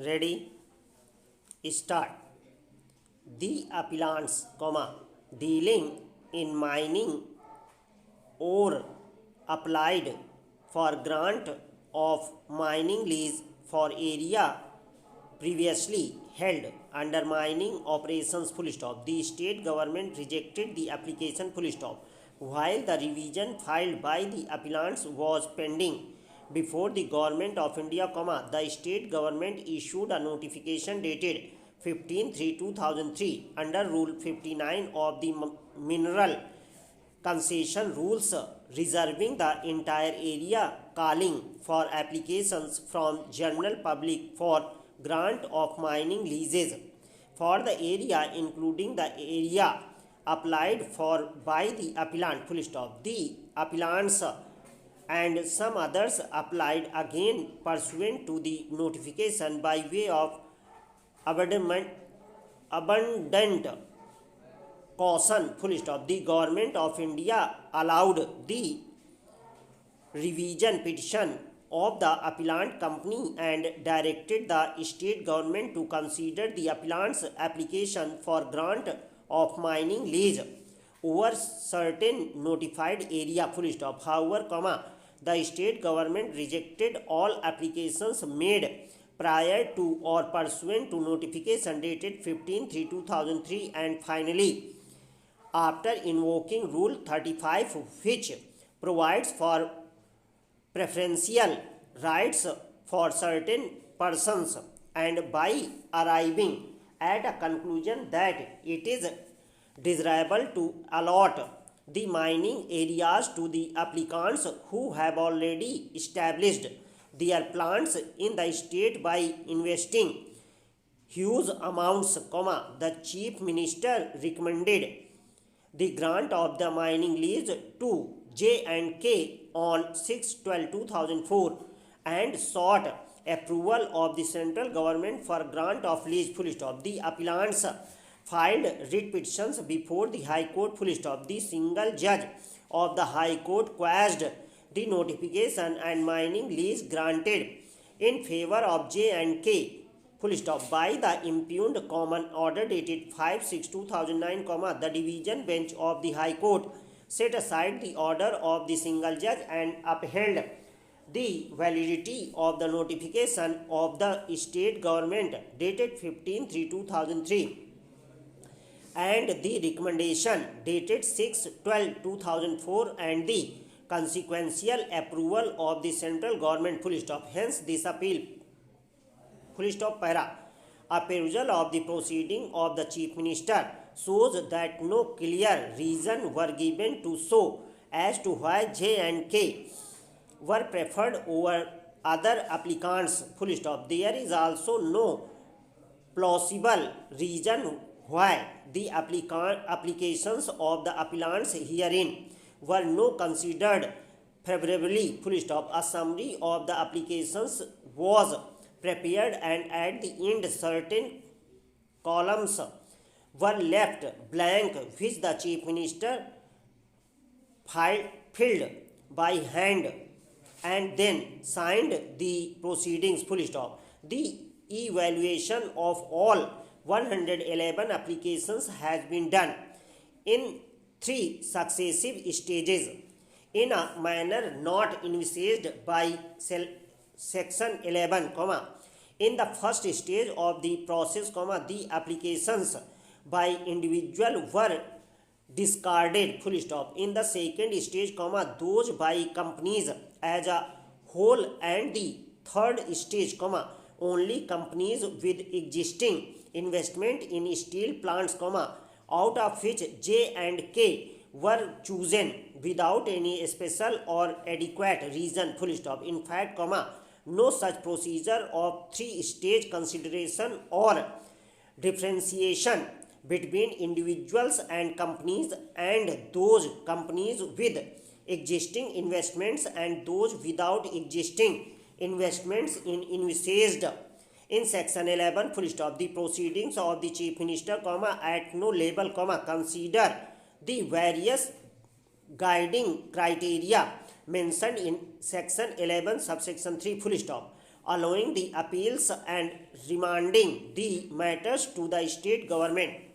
Ready? Start. The appellants, dealing in mining or applied for grant of mining lease for area previously held under mining operations, full stop. The state government rejected the application, full stop, while the revision filed by the appellants was pending before the government of India, the state government issued a notification dated 15/3/2003 under Rule 59 of the Mineral Concession Rules, reserving the entire area, calling for applications from general public for grant of mining leases for the area, including the area applied for by the appellant, full stop. The appellants and some others applied again pursuant to the notification by way of abundant caution, full stop. The government of India allowed the revision petition of the appellant company and directed the state government to consider the appellant's application for grant of mining lease over certain notified area, full stop. However, the state government rejected all applications made prior to or pursuant to notification dated 15/3/2003, and finally, after invoking Rule 35, which provides for preferential rights for certain persons, and by arriving at a conclusion that it is desirable to allot the mining areas to the applicants who have already established their plants in the state by investing huge amounts, the Chief Minister recommended the grant of the mining lease to J&K on 6/12/2004 and sought approval of the central government for grant of lease, full stop. The appellants filed writ petitions before the High Court, full stop. The single judge of the High Court quashed the notification and mining lease granted in favor of J&K, full stop, by the impugned common order dated 5/6/2009, the division bench of the High Court set aside the order of the single judge and upheld the validity of the notification of the state government dated 15/3/2003 and the recommendation dated 6/12/2004 and the consequential approval of the central government, full stop. Hence, this appeal, full stop, para. A perusal of the proceeding of the Chief Minister shows that no clear reason were given to show as to why J&K were preferred over other applicants, full stop. There is also no plausible reason why the applications of the appellants herein were not considered favorably, full stop. A summary of the applications was prepared, and at the end certain columns were left blank, which the Chief Minister filled by hand and then signed the proceedings, full stop. The evaluation of all 111 applications has been done in 3 successive stages in a manner not envisaged by section 11, in the first stage of the process, the applications by individual were discarded, full stop. In the second stage, those by companies as a whole, and the third stage, only companies with existing investment in steel plants, out of which J&K were chosen without any special or adequate reason, full stop. In fact, no such procedure of 3-stage consideration or differentiation between individuals and companies, and those companies with existing investments and those without existing investments in envisaged in section 11, full stop. The proceedings of the Chief Minister, at no level, consider the various guiding criteria mentioned in section 11 subsection 3, full stop. allowing the appeals and remanding the matters to the state government.